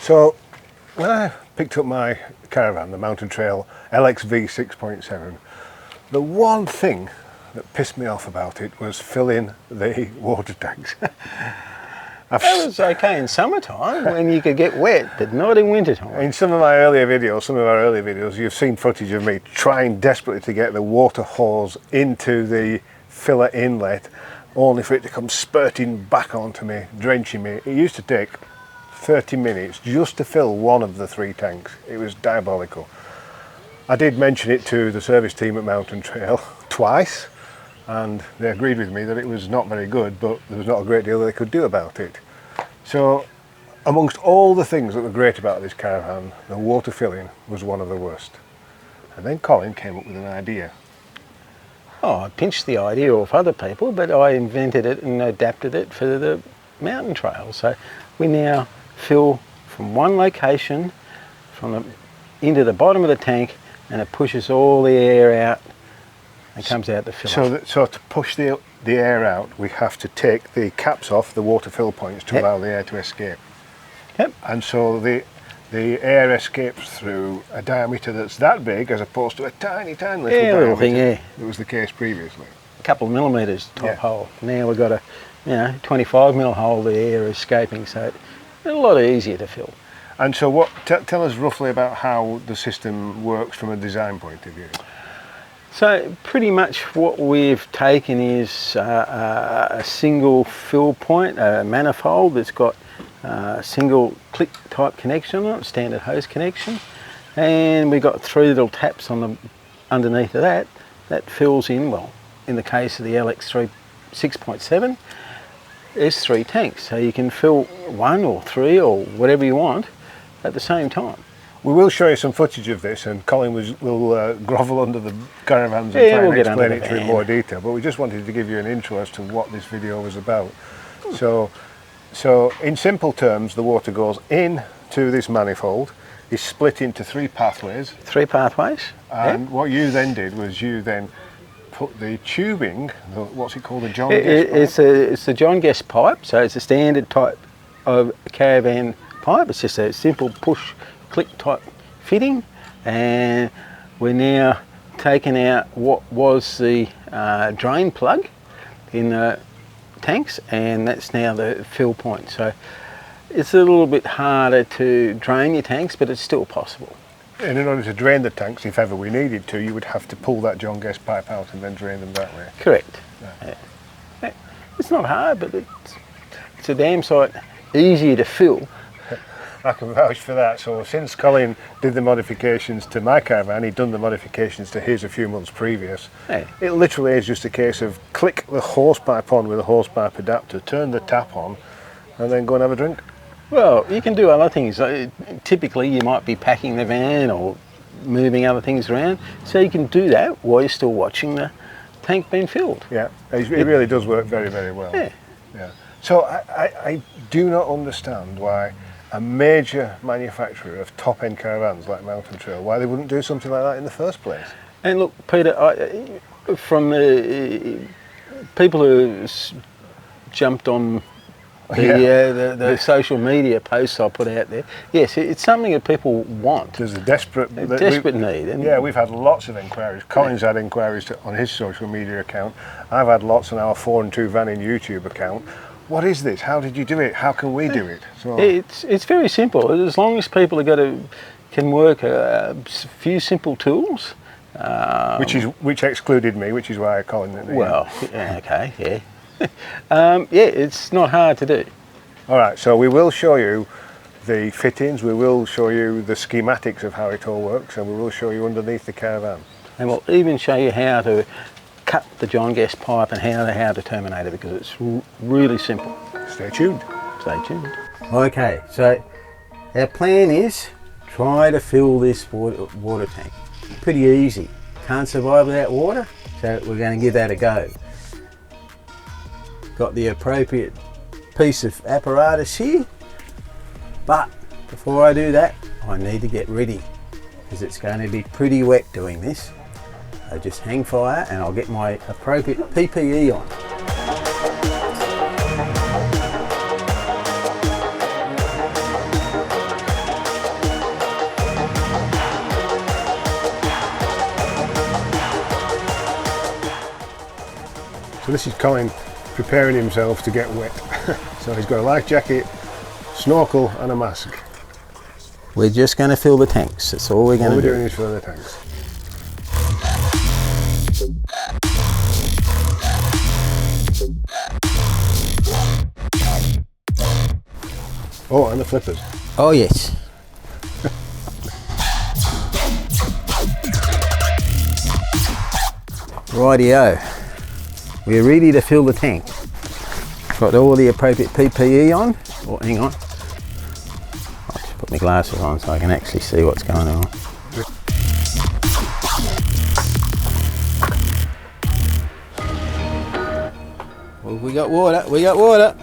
So when I picked up my Caravan, the Mountain Trail LXV 6.7, the one thing that pissed me off about it was filling the water tanks. That was okay in summertime when you could get wet, but not in wintertime. In some of our earlier videos, you've seen footage of me trying desperately to get the water hose into the filler inlet, only for it to come spurting back onto me, drenching me. It used to take 30 minutes just to fill one of the 3 tanks. It was diabolical. I did mention it to the service team at Mountain Trail twice, and they agreed with me that it was not very good, but there was not a great deal they could do about it. So amongst all the things that were great about this Caravan, the water filling was one of the worst. And then Colin came up with an idea. Oh, I pinched the idea off other people, but I invented it and adapted it for the mountain trail. So we now fill from one location into the bottom of the tank, and it pushes all the air out and comes out the filler. So to push the air out, we have to take the caps off the water fill points to allow the air to escape. Yep. And so the air escapes through a diameter that's that big, as opposed to a tiny little diameter thing, yeah. That was the case previously. A couple of millimetres top hole. Now we've got a 25 mil hole, the air escaping, so it's a lot easier to fill. And so tell us roughly about how the system works from a design point of view. So pretty much what we've taken is a single fill point, a manifold that's got a single click type connection on it, standard hose connection, and we've got 3 little taps on underneath of that fills in, well, in the case of the LX3 6.7, there's 3 tanks, so you can fill 1 or 3 or whatever you want at the same time. We will show you some footage of this, and Colin will grovel under the Caravans and try and explain it to you in more detail, but we just wanted to give you an intro as to what this video was about. So in simple terms, the water goes into this manifold, is split into 3 pathways. 3 pathways. And what you then did was you then put the tubing, what's it called, the John Guest pipe? It's the John Guest pipe, so it's a standard type of Caravan pipe. It's just a simple push click type fitting, and we're now taking out what was the drain plug in the tanks, and that's now the fill point. So it's a little bit harder to drain your tanks, but it's still possible. And in order to drain the tanks, if ever we needed to, you would have to pull that John Guest pipe out and then drain them that way. Correct. Yeah. It's not hard, but it's a damn sight easier to fill. I can vouch for that. So since Colin did the modifications to my Caravan, he'd done the modifications to his a few months previous. Hey. It literally is just a case of click the hose pipe on with a hose pipe adapter, turn the tap on, and then go and have a drink. Well, you can do other things. Typically you might be packing the van or moving other things around, so you can do that while you're still watching the tank being filled. Yeah, it really does work very, very well. Yeah. So I do not understand why a major manufacturer of top-end caravans like Mountain Trail, why they wouldn't do something like that in the first place. And look, Peter, from the people who jumped on the social media posts I put out there, yes, it's something that people want. There's a desperate need. Yeah, we've had lots of inquiries. Colin's had inquiries on his social media account. I've had lots on our 4 and 2 Vanning YouTube account. What is this? How did you do it? How can we do it? So it's very simple. As long as people can work a few simple tools. Which excluded me, which is why I call him. Well, okay, yeah. It's not hard to do. All right, so we will show you the fittings, we will show you the schematics of how it all works, and we will show you underneath the Caravan. And we'll even show you how to cut the John Guest pipe and how to terminate it, because it's really simple. Stay tuned. Stay tuned. Okay, so our plan is try to fill this water tank. Pretty easy. Can't survive without water, so we're going to give that a go. Got the appropriate piece of apparatus here, but before I do that, I need to get ready, because it's going to be pretty wet doing this. So just hang fire and I'll get my appropriate PPE on. So this is Colin preparing himself to get wet. So he's got a life jacket, snorkel and a mask. We're just going to fill the tanks. That's all we're going to do. All we're doing is filling the tanks. Oh, and the flippers. Oh yes. Rightio. We're ready to fill the tank. Got all the appropriate PPE on. Oh, hang on. I'll just put my glasses on so I can actually see what's going on. Well, we got water. We got water.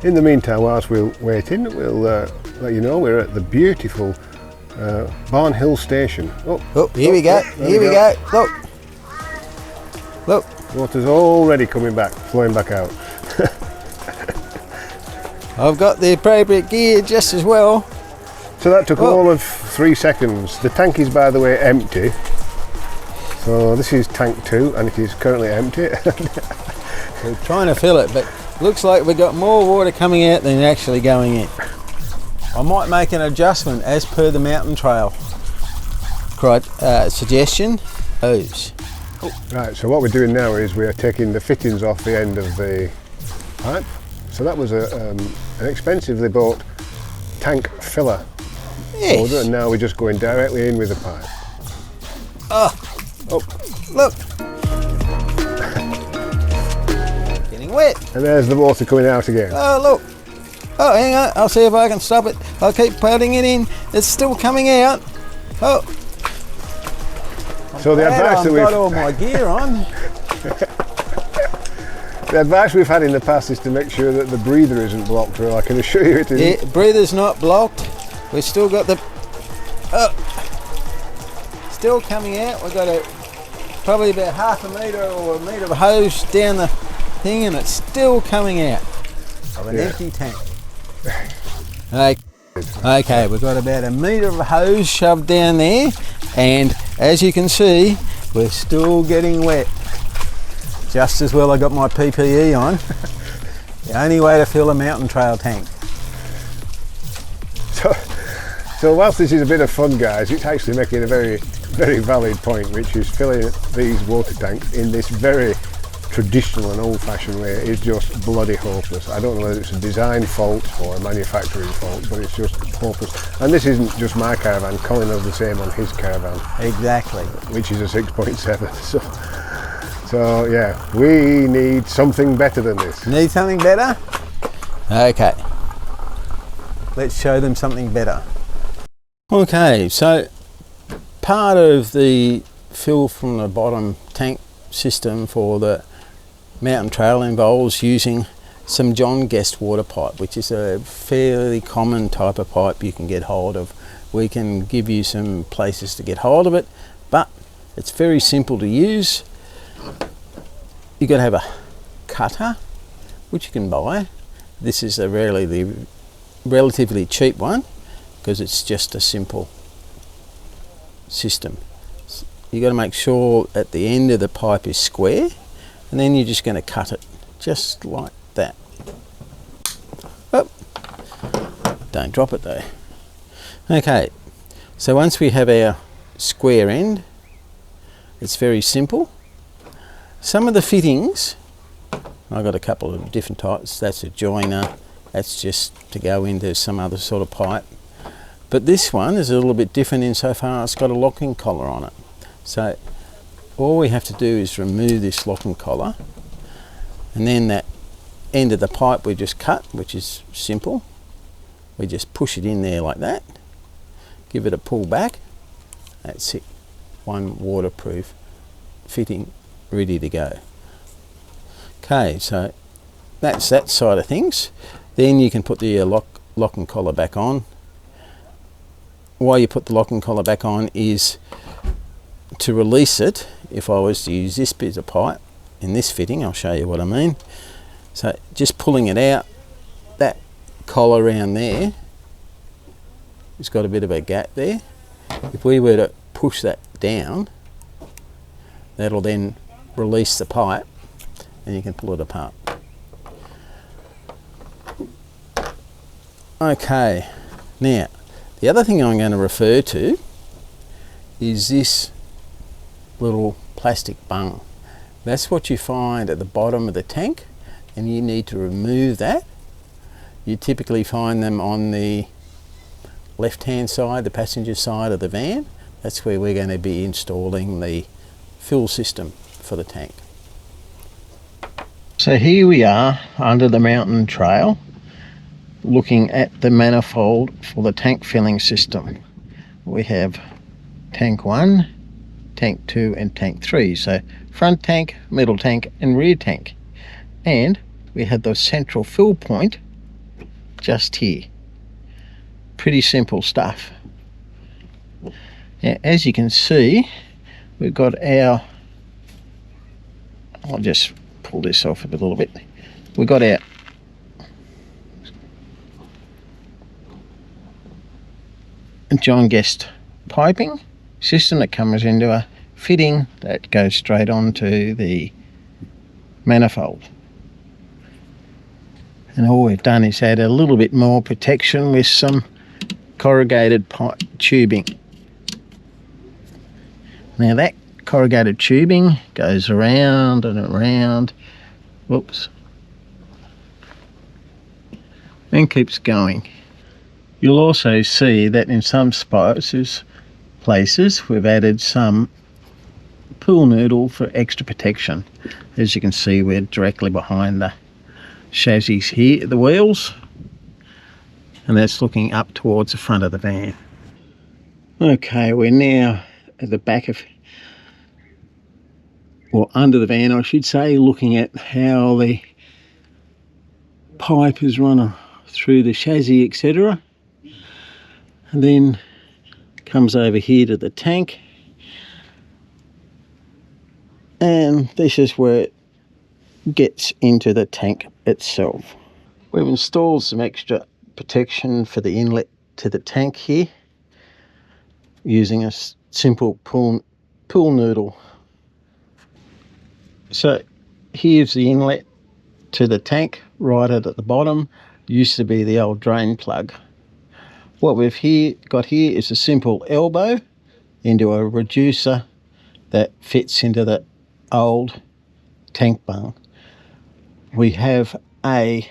In the meantime, whilst we're waiting, we'll let you know we're at the beautiful Barn Hill Station. Oh, here we go. Here we go. Look. Look. Water's already coming back, flowing back out. I've got the appropriate gear just as well. So that took all of 3 seconds. The tank is, by the way, empty. So this is tank 2 and it is currently empty. We're trying to fill it, but looks like we've got more water coming out than actually going in. I might make an adjustment as per the Mountain Trail suggestion. Hose. Right, so what we're doing now is we are taking the fittings off the end of the pipe. So that was an expensively bought tank filler holder, and now we're just going directly in with the pipe. Oh, look. Getting wet. And there's the water coming out again. Oh, look. Oh, hang on. I'll see if I can stop it. I'll keep putting it in. It's still coming out. Oh. So the advice that we've got all my gear on. The advice we've had in the past is to make sure that the breather isn't blocked, or I can assure you it isn't. Yeah, breather's not blocked. We've still got the still coming out. We've got probably about half a metre or a metre of hose down the thing, and it's still coming out of an empty tank. Okay, we've got about a metre of hose shoved down there, and as you can see, we're still getting wet. Just as well I got my PPE on. The only way to fill a Mountain Trail tank. So whilst this is a bit of fun, guys, it's actually making a very, very valid point, which is filling these water tanks in this very traditional and old-fashioned way is just bloody hopeless. I don't know whether it's a design fault or a manufacturing fault, but it's just hopeless. And this isn't just my Caravan. Colin has the same on his Caravan. Exactly. Which is a 6.7. So yeah, we need something better than this. Need something better? Okay. Let's show them something better. Okay, so part of the fill from the bottom tank system for the Mountain Trail involves using some John Guest water pipe, which is a fairly common type of pipe you can get hold of. We can give you some places to get hold of it, but it's very simple to use. You've got to have a cutter, which you can buy. This is a relatively cheap one because it's just a simple system. You've got to make sure at the end of the pipe is square, and then you're just going to cut it just like that. Oh, don't drop it though. Okay, so once we have our square end, it's very simple. Some of the fittings, I've got a couple of different types. That's a joiner, that's just to go into some other sort of pipe. But this one is a little bit different insofar it's got a locking collar on it. So all we have to do is remove this locking collar, and then that end of the pipe we just cut, which is simple. We just push it in there like that, give it a pull back, that's it. One waterproof fitting ready to go. Okay, so that's that side of things. Then you can put the lock and collar back on. Why you put the lock and collar back on is to release it. If I was to use this bit of pipe in this fitting, I'll show you what I mean. So just pulling it out, that collar around there, it's got a bit of a gap there. If we were to push that down, that'll then release the pipe and you can pull it apart. Okay, now the other thing I'm going to refer to is this little plastic bung. That's what you find at the bottom of the tank, and you need to remove that. You typically find them on the left hand side, the passenger side of the van. That's where we're going to be installing the fill system for the tank. So here we are under the Mountain Trail, looking at the manifold for the tank filling system. We have tank 1, tank 2 and tank 3. So front tank, middle tank and rear tank. And we have the central fill point just here. Pretty simple stuff. Now, as you can see, we've got our, I'll just pull this off a little bit. We've got our John Guest piping system that comes into a fitting that goes straight onto the manifold. And all we've done is add a little bit more protection with some corrugated pipe tubing. Now that corrugated tubing goes around and around, whoops, and keeps going. You'll also see that in some places we've added some pool noodle for extra protection. As you can see, we're directly behind the chassis here, the wheels, and that's looking up towards the front of the van. Okay, we're now at the back of, or under the van I should say, looking at how the pipe is run through the chassis, etc. And then comes over here to the tank, and this is where it gets into the tank itself. We've installed some extra protection for the inlet to the tank here using a simple pool noodle. So here's the inlet to the tank right at the bottom. Used to be the old drain plug. What we've got here is a simple elbow into a reducer that fits into the old tank bung. We have a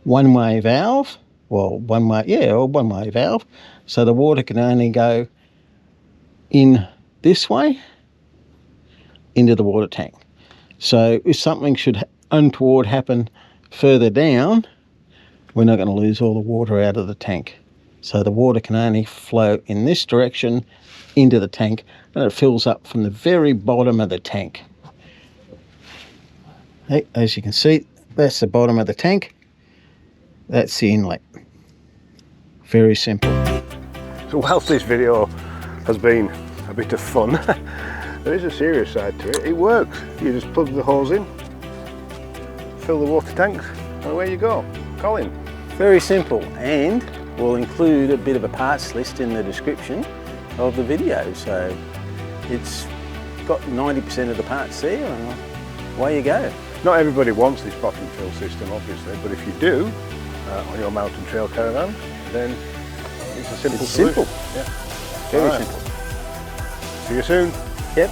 one-way valve, one-way valve, so the water can only go in this way into the water tank. So if something should untoward happen further down, we're not going to lose all the water out of the tank. So the water can only flow in this direction into the tank, and it fills up from the very bottom of the tank. Hey, as you can see, that's the bottom of the tank. That's the inlet. Very simple. So whilst this video has been a bit of fun, there is a serious side to it. It works. You just plug the holes in, fill the water tanks, and away you go. Colin. Very simple, and we'll include a bit of a parts list in the description of the video. So it's got 90% of the parts there, and away you go. Not everybody wants this bottom fill system, obviously, but if you do on your Mountain Trail Caravan, then it's a simple solution. Simple. Yeah. Very right. simple. See you soon. Yep.